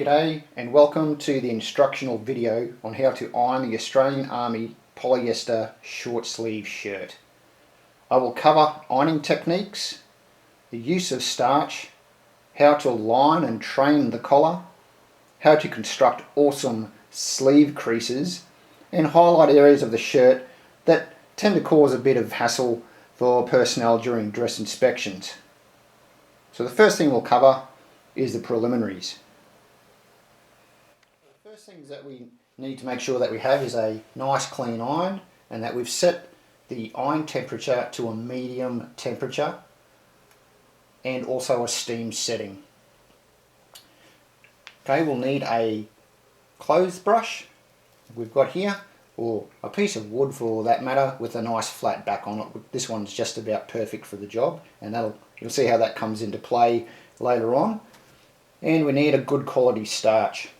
G'day and welcome to the instructional video on how to iron the Australian Army polyester short sleeve shirt. I will cover ironing techniques, the use of starch, how to align and train the collar, how to construct awesome sleeve creases, and highlight areas of the shirt that tend to cause a bit of hassle for personnel during dress inspections. So the first thing we'll cover is the preliminaries. The first things that we need to make sure that we have is a nice clean iron, and that we've set the iron temperature to a medium temperature and also a steam setting. Okay, we'll need a clothes brush we've got here, or a piece of wood for that matter, with a nice flat back on it. This one's just about perfect for the job, and you'll see how that comes into play later on. And we need a good quality starch.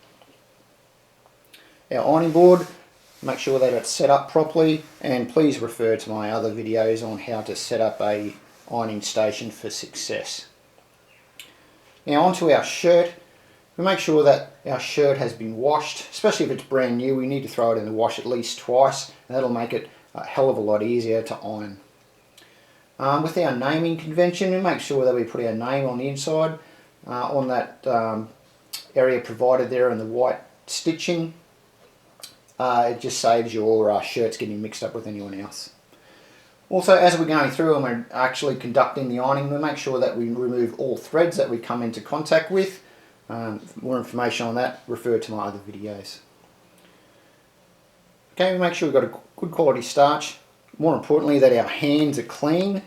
Our ironing board, make sure that it's set up properly, and please refer to my other videos on how to set up a ironing station for success. Now onto our shirt. We make sure that our shirt has been washed, especially if it's brand new. We need to throw it in the wash at least twice, and that'll make it a hell of a lot easier to iron. With our naming convention, we make sure that we put our name on the inside, on that area provided there in the white stitching. It just saves your shirts getting mixed up with anyone else. Also, as we're going through and we're actually conducting the ironing, we make sure that we remove all threads that we come into contact with. For more information on that, refer to my other videos. Okay, we make sure we've got a good quality starch. More importantly, that our hands are clean.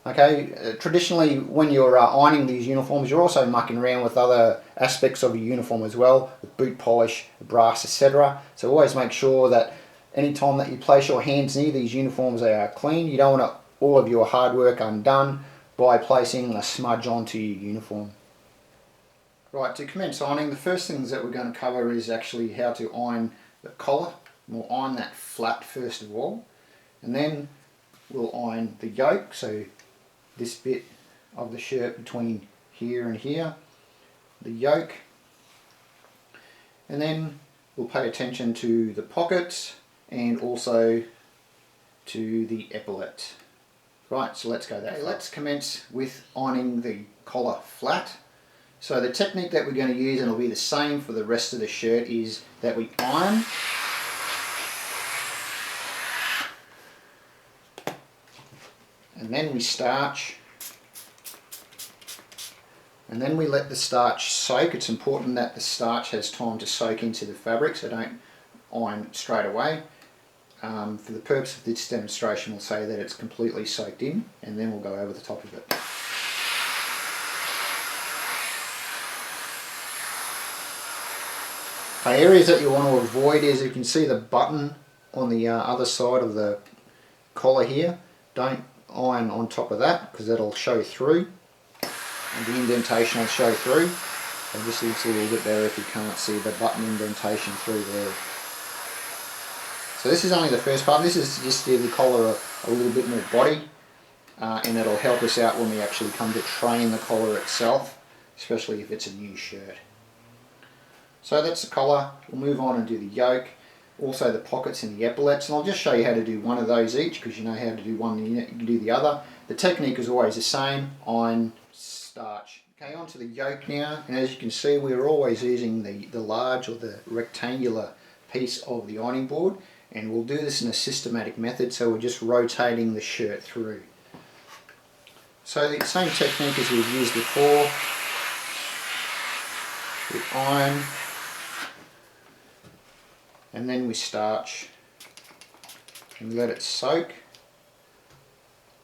Okay, traditionally when you're ironing these uniforms, you're also mucking around with other aspects of your uniform as well, with boot polish, brass, etc. So always make sure that any time that you place your hands near these uniforms, they are clean. You don't want all of your hard work undone by placing a smudge onto your uniform. Right, to commence ironing, the first things that we're going to cover is actually how to iron the collar. We'll iron that flat first of all, and then we'll iron the yoke, so this bit of the shirt between here and here, the yoke, and then we'll pay attention to the pockets and also to the epaulette. Right, so let's go there. Let's commence with ironing the collar flat. So the technique that we're going to use, and it'll be the same for the rest of the shirt, is that we iron, and then we starch, and then we let the starch soak. It's important that the starch has time to soak into the fabric, so don't iron straight away. For the purpose of this demonstration, we'll say that it's completely soaked in, and then we'll go over the top of it. Areas that you want to avoid is, you can see the button on the other side of the collar here. Don't iron on top of that, because that'll show through, and the indentation will show through. And this looks a little bit better if you can't see the button indentation through there. So this is only the first part. This is just to give the collar a little bit more body, and it'll help us out when we actually come to train the collar itself, especially if it's a new shirt. So that's the collar. We'll move on and do the yoke, also the pockets and the epaulettes, and I'll just show you how to do one of those each, because you know how to do one, you can do the other. The technique is always the same: iron, starch. Okay, onto the yoke now, and as you can see, we're always using the large or the rectangular piece of the ironing board, and we'll do this in a systematic method, so we're just rotating the shirt through. So the same technique as we've used before. We iron, and then we starch, and let it soak,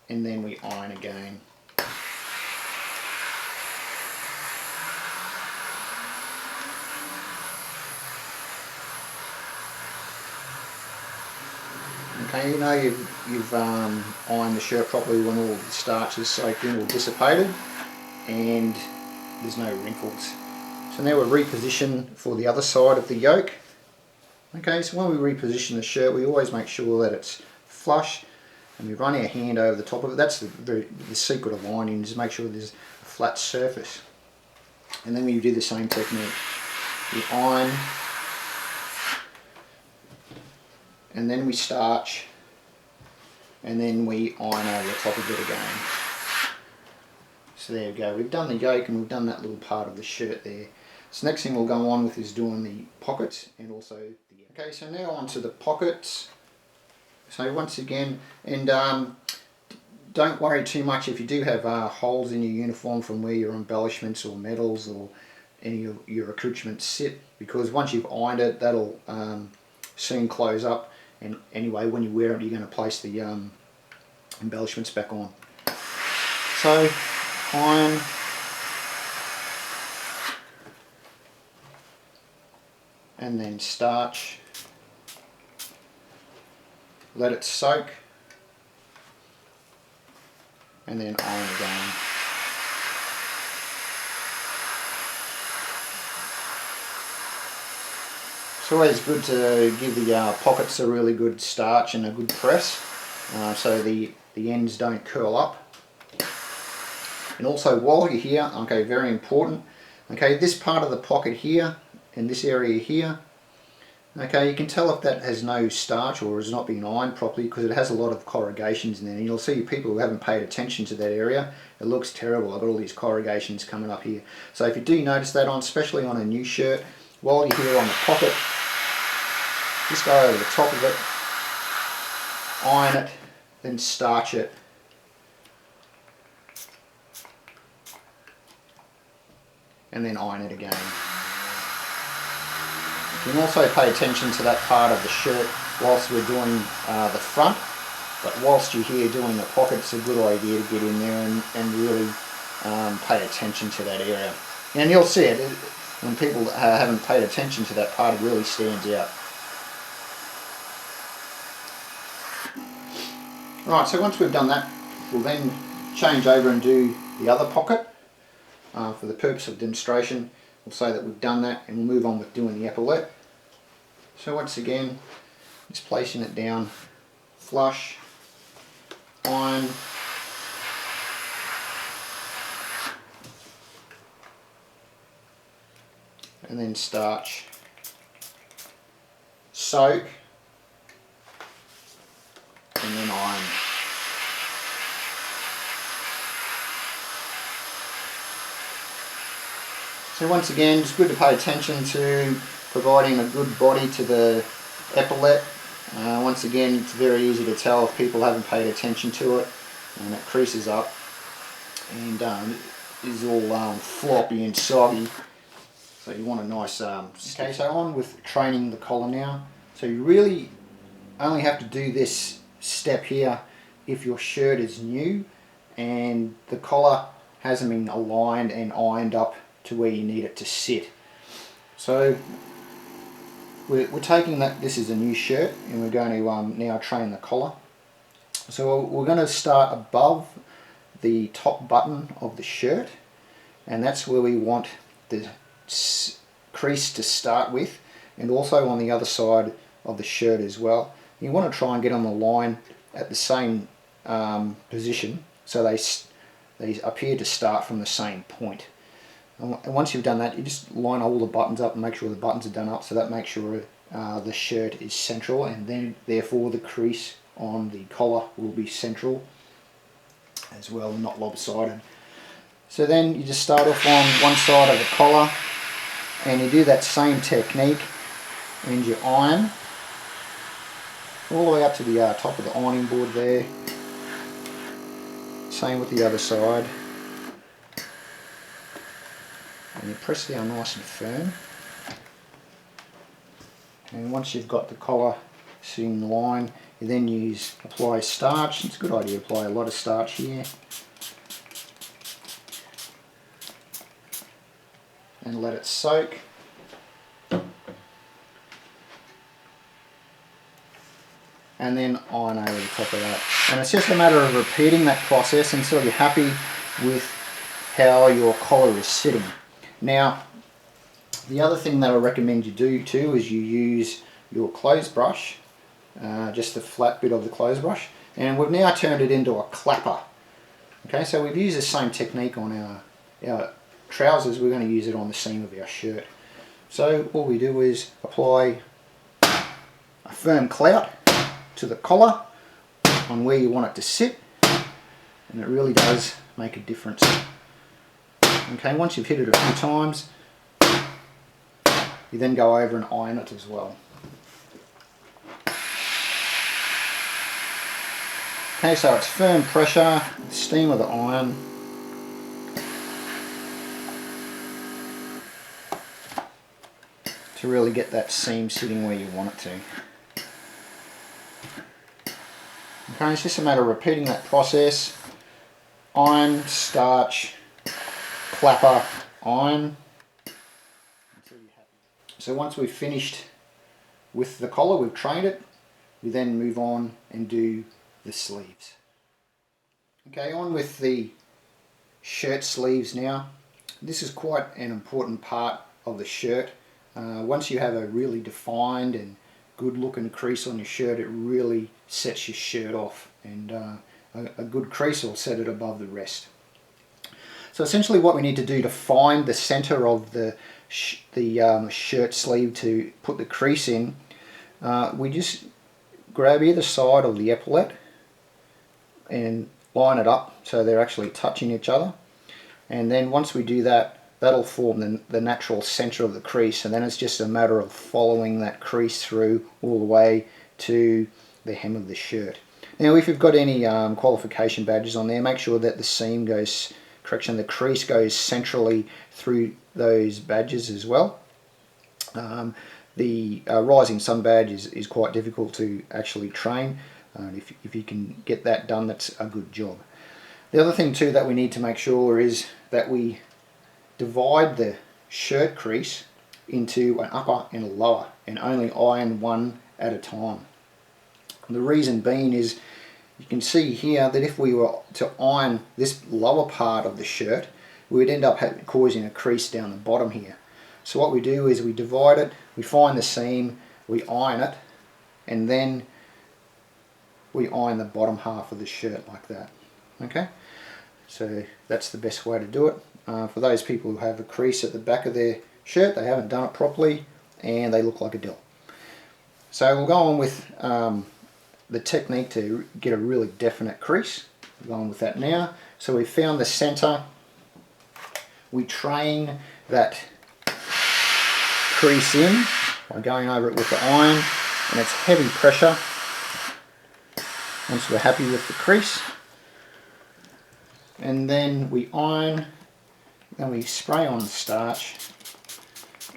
and then we iron again. Okay, you know you've ironed the shirt properly when all the starch is soaked in or dissipated, and there's no wrinkles. So now we'll reposition for the other side of the yoke. Okay, so when we reposition the shirt, we always make sure that it's flush, and we run our hand over the top of it. That's the secret of ironing, is make sure there's a flat surface. And then we do the same technique. We iron, and then we starch, and then we iron over the top of it again. So there we go, we've done the yoke and we've done that little part of the shirt there. So next thing we'll go on with is doing the pockets and also the... Okay, so now on to the pockets. So once again, and don't worry too much if you do have holes in your uniform from where your embellishments or medals or any of your accoutrements sit, because once you've ironed it, that'll soon close up, and anyway when you wear it you're going to place the embellishments back on. So iron, and then starch, let it soak, and then iron again. It's always good to give the pockets a really good starch and a good press, so the ends don't curl up. And also while you're here, okay, very important, okay, this part of the pocket here and this area here, okay, you can tell if that has no starch or has not been ironed properly because it has a lot of corrugations in there. And you'll see people who haven't paid attention to that area, it looks terrible. I've got all these corrugations coming up here. So if you do notice that on, especially on a new shirt, while you're here on the pocket, just go over the top of it, iron it, then starch it. And then iron it again. You can also pay attention to that part of the shirt whilst we're doing the front, but whilst you're here doing the pocket, it's a good idea to get in there and really pay attention to that area. And you'll see it, when people haven't paid attention to that part, it really stands out. Right, so once we've done that, we'll then change over and do the other pocket. For the purpose of demonstration, we'll say that we've done that and we'll move on with doing the epaulette. So once again, just placing it down, flush, iron, and then starch, soak, and then iron. So once again, it's good to pay attention to providing a good body to the epaulette. Once again, it's very easy to tell if people haven't paid attention to it, and it creases up and is all floppy and soggy. So you want a nice... Okay, so on with training the collar now. So you really only have to do this step here if your shirt is new and the collar hasn't been aligned and ironed up to where you need it to sit. So we're taking that, this is a new shirt, and we're going to now train the collar. So we're going to start above the top button of the shirt, and that's where we want the crease to start with, and also on the other side of the shirt as well. You want to try and get on the line at the same position, so they appear to start from the same point. And once you've done that, you just line all the buttons up and make sure the buttons are done up, so that makes sure the shirt is central, and then therefore the crease on the collar will be central as well, not lopsided. So then you just start off on one side of the collar and you do that same technique, and you iron all the way up to the top of the ironing board there. Same with the other side. And you press down nice and firm, and once you've got the collar sitting in line, you then apply starch. It's a good idea to apply a lot of starch here, and let it soak. And then iron over the top of that. And it's just a matter of repeating that process until you're happy with how your collar is sitting. Now, the other thing that I recommend you do too is you use your clothes brush, just the flat bit of the clothes brush, and we've now turned it into a clapper. Okay, so we've used the same technique on our trousers, we're going to use it on the seam of our shirt. So all we do is apply a firm clout to the collar on where you want it to sit, and it really does make a difference. Okay, once you've hit it a few times, you then go over and iron it as well. Okay, so it's firm pressure, the steam of the iron. To really get that seam sitting where you want it to. Okay, it's just a matter of repeating that process. Iron, starch, clapper, iron. So once we've finished with the collar, we've trained it, we then move on and do the sleeves. Okay, on with the shirt sleeves now. This is quite an important part of the shirt. Once you have a really defined and good looking crease on your shirt, it really sets your shirt off, and a good crease will set it above the rest. So essentially what we need to do to find the center of the shirt sleeve to put the crease in, we just grab either side of the epaulette and line it up so they're actually touching each other, and then once we do that, that'll form the natural center of the crease, and then it's just a matter of following that crease through all the way to the hem of the shirt. Now if you've got any qualification badges on there, make sure that the crease goes centrally through those badges as well. The rising sun badge is quite difficult to actually train. If you can get that done, that's a good job. The other thing too that we need to make sure is that we divide the shirt crease into an upper and a lower, and only iron one at a time. The reason being is, you can see here that if we were to iron this lower part of the shirt, we would end up causing a crease down the bottom here. So what we do is we divide it, we find the seam, we iron it, and then we iron the bottom half of the shirt like that. Okay, so that's the best way to do it. For those people who have a crease at the back of their shirt, they haven't done it properly and they look like a dill. So we'll go on with the technique to get a really definite crease. We'll go on with that now. So we've found the center, we train that crease in by going over it with the iron, and it's heavy pressure. Once we're happy with the crease, and then we iron, then we spray on starch,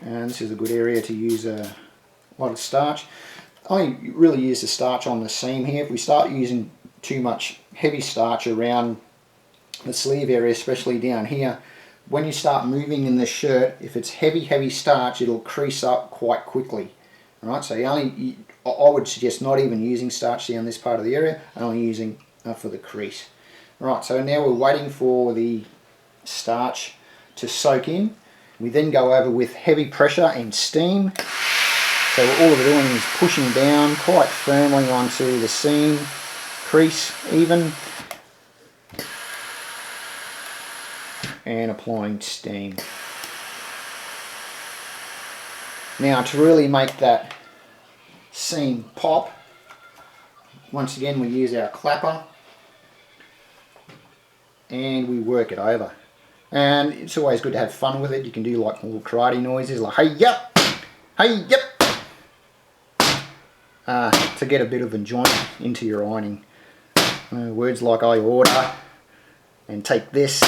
and this is a good area to use a lot of starch. I only really use the starch on the seam here. If we start using too much heavy starch around the sleeve area, especially down here, when you start moving in this shirt, if it's heavy starch, it'll crease up quite quickly. Alright, so I would suggest not even using starch down this part of the area, only using for the crease. Right, so now we're waiting for the starch to soak in. We then go over with heavy pressure and steam. So all we're doing is pushing down quite firmly onto the seam, crease even, and applying steam. Now to really make that seam pop, once again we use our clapper and we work it over. And it's always good to have fun with it. You can do like little karate noises like hey yep, to get a bit of enjoyment into your ironing. Words like I order and take this.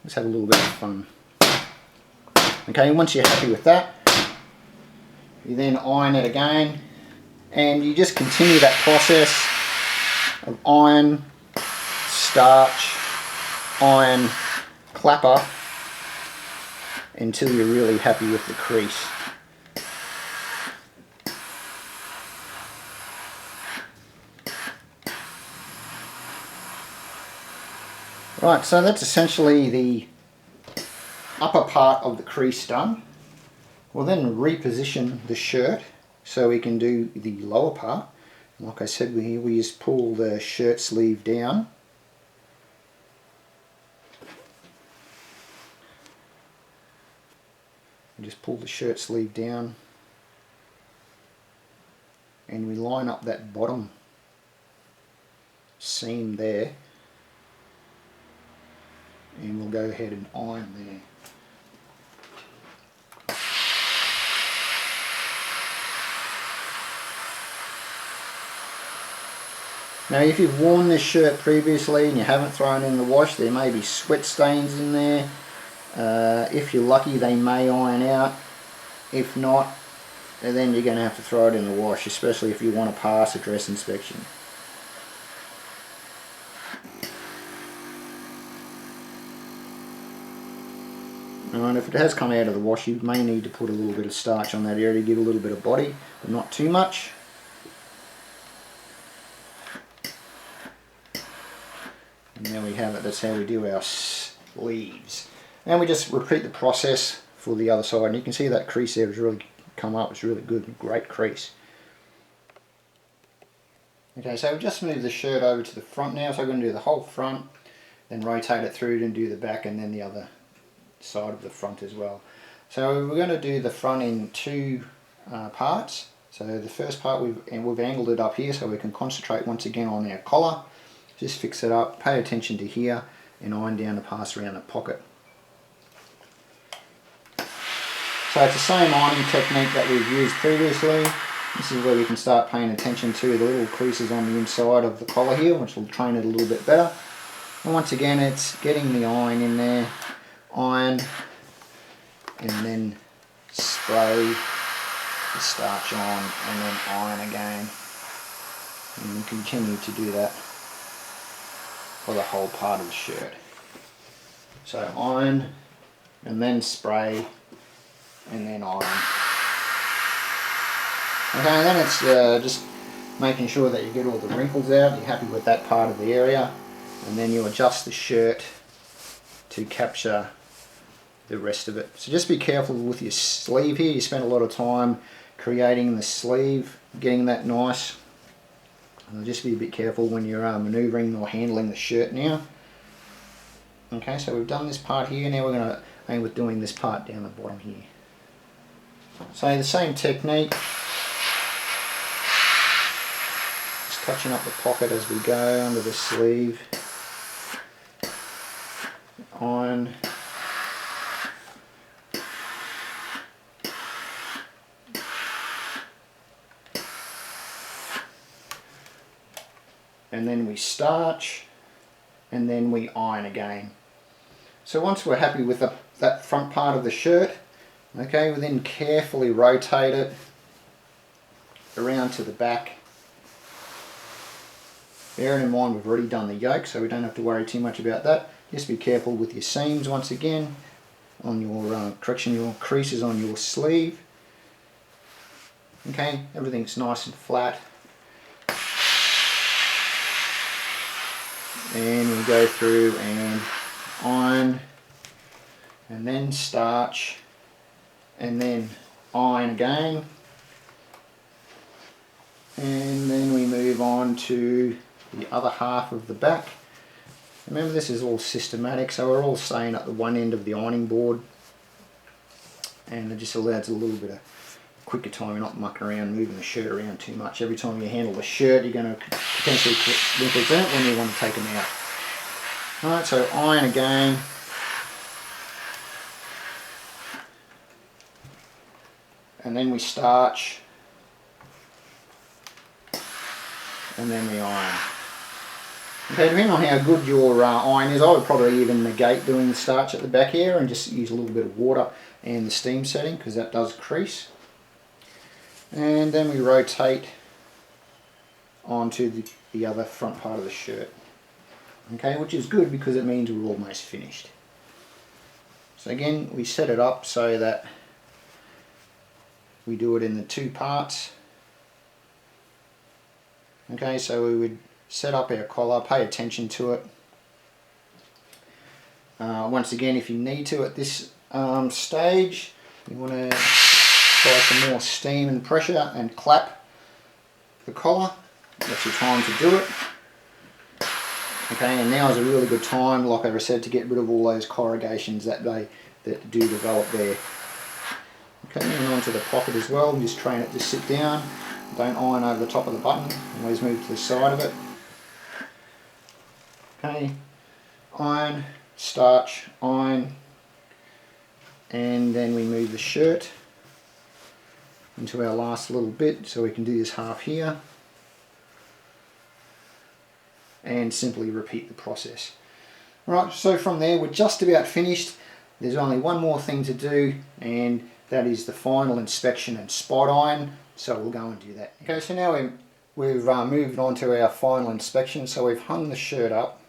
Let's have a little bit of fun. Okay, and once you're happy with that, you then iron it again, and you just continue that process of iron, starch, iron, clapper until you're really happy with the crease. Right, so that's essentially the upper part of the crease done. We'll then reposition the shirt so we can do the lower part. Like I said, we just pull the shirt sleeve down. We just pull the shirt sleeve down and we line up that bottom seam there, and we'll go ahead and iron there. Now if you've worn this shirt previously and you haven't thrown it in the wash, there may be sweat stains in there. If you're lucky, they may iron out. If not, then you're going to have to throw it in the wash, especially if you want to pass a dress inspection. And if it has come out of the wash, you may need to put a little bit of starch on that area to give a little bit of body, but not too much. And there we have it. That's how we do our sleeves. And we just repeat the process for the other side. And you can see that crease there has really come up. It's really good, great crease. Okay, so we've just moved the shirt over to the front now. So we're going to do the whole front, then rotate it through and do the back, and then the other side of the front as well. So we're going to do the front in two parts. So the first part we've angled it up here so we can concentrate once again on our collar. Just fix it up, pay attention to here, and iron down to pass around the pocket. So it's the same ironing technique that we've used previously. This is where we can start paying attention to the little creases on the inside of the collar here, which will train it a little bit better. And once again, it's getting the iron in there, iron, and then spray the starch on, and then iron again. And we continue to do that for the whole part of the shirt. So iron, and then spray, and then iron. Okay, and then it's just making sure that you get all the wrinkles out, you're happy with that part of the area, and then you adjust the shirt to capture the rest of it. So just be careful with your sleeve here. You spent a lot of time creating the sleeve, getting that nice. And just be a bit careful when you're maneuvering or handling the shirt now. Okay, so we've done this part here. Now we're going to aim with doing this part down the bottom here. So the same technique. Just touching up the pocket as we go under the sleeve. Iron. And then we starch, and then we iron again. So once we're happy with that front part of the shirt, okay, we then carefully rotate it around to the back. Bearing in mind we've already done the yoke, so we don't have to worry too much about that. Just be careful with your seams once again, on your your creases on your sleeve. Okay, everything's nice and flat. And we go through and iron, and then starch, and then iron again, and then we move on to the other half of the back. Remember, this is all systematic, so we're all staying at the one end of the ironing board, and it just allows a little bit of quicker time. You're not mucking around moving the shirt around too much. Every time you handle the shirt, you're going to potentially put wrinkles in it when you want to take them out. Alright, so iron again. And then we starch. And then we iron. Okay, depending on how good your iron is, I would probably even negate doing the starch at the back here and just use a little bit of water and the steam setting, because that does crease. And then we rotate onto the other front part of the shirt. Okay, which is good because it means we're almost finished. So again, we set it up so that we do it in the two parts. Okay, so we would set up our collar, pay attention to it. Once again, if you need to at this stage, you want to apply some more steam and pressure and clap the collar. That's your time to do it. Okay, and now is a really good time, like I said, to get rid of all those corrugations that do develop there. Okay, and onto the pocket as well, and just train it to sit down. Don't iron over the top of the button, always move to the side of it. Okay, iron, starch, iron, and then we move the shirt into our last little bit, so we can do this half here and simply repeat the process. Right, so from there we're just about finished. There's only one more thing to do, and that is the final inspection and spot iron, so we'll go and do that. Okay, so now we've moved on to our final inspection. So we've hung the shirt up.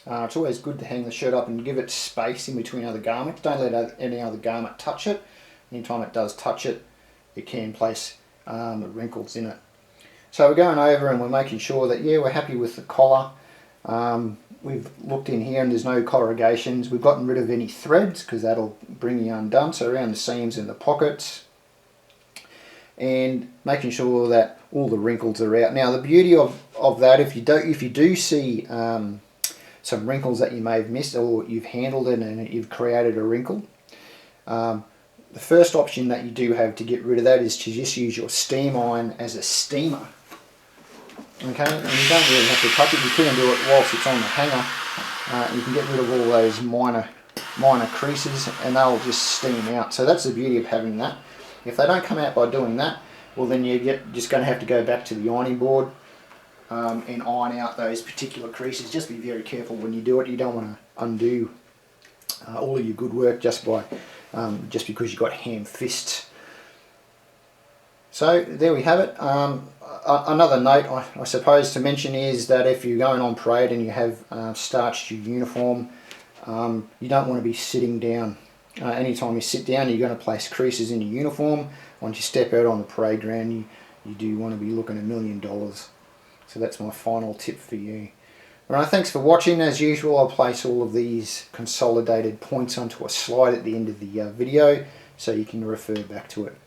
It's always good to hang the shirt up and give it space in between other garments. Don't let any other garment touch it. Anytime it does touch it, it can place wrinkles in it. So we're going over and we're making sure that, yeah, we're happy with the collar. We've looked in here and there's no corrugations. We've gotten rid of any threads because that'll bring you undone, so around the seams and the pockets. And making sure that all the wrinkles are out. Now the beauty of that, if you do see some wrinkles that you may have missed, or you've handled it and you've created a wrinkle, the first option that you do have to get rid of that is to just use your steam iron as a steamer. Okay, and you don't really have to touch it. You can do it whilst it's on the hanger. You can get rid of all those minor creases, and they'll just steam out. So that's the beauty of having that. If they don't come out by doing that, well then you're just going to have to go back to the ironing board and iron out those particular creases. Just be very careful when you do it. You don't want to undo all of your good work just because you've got ham fists. So there we have it. Another note I suppose to mention is that if you're going on parade and you have starched your uniform, you don't want to be sitting down. Anytime you sit down, you're going to place creases in your uniform. Once you step out on the parade ground, you do want to be looking $1 million. So that's my final tip for you. Alright, thanks for watching. As usual, I'll place all of these consolidated points onto a slide at the end of the video, so you can refer back to it.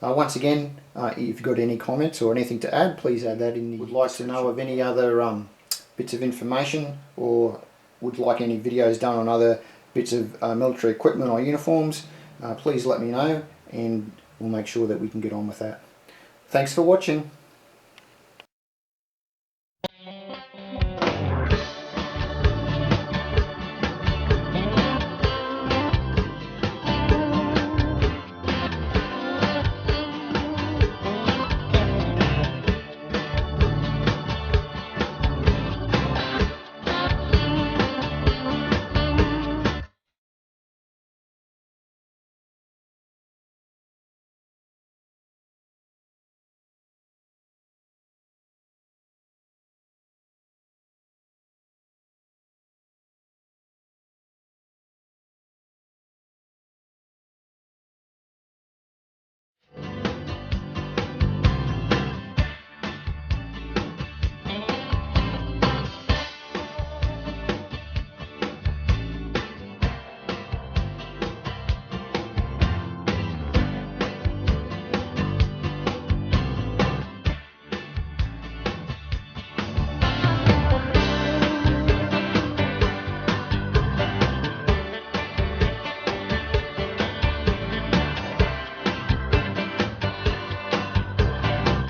Once again, if you've got any comments or anything to add, please add that in the... Would like to know of any other bits of information, or would like any videos done on other bits of military equipment or uniforms, please let me know and we'll make sure that we can get on with that. Thanks for watching.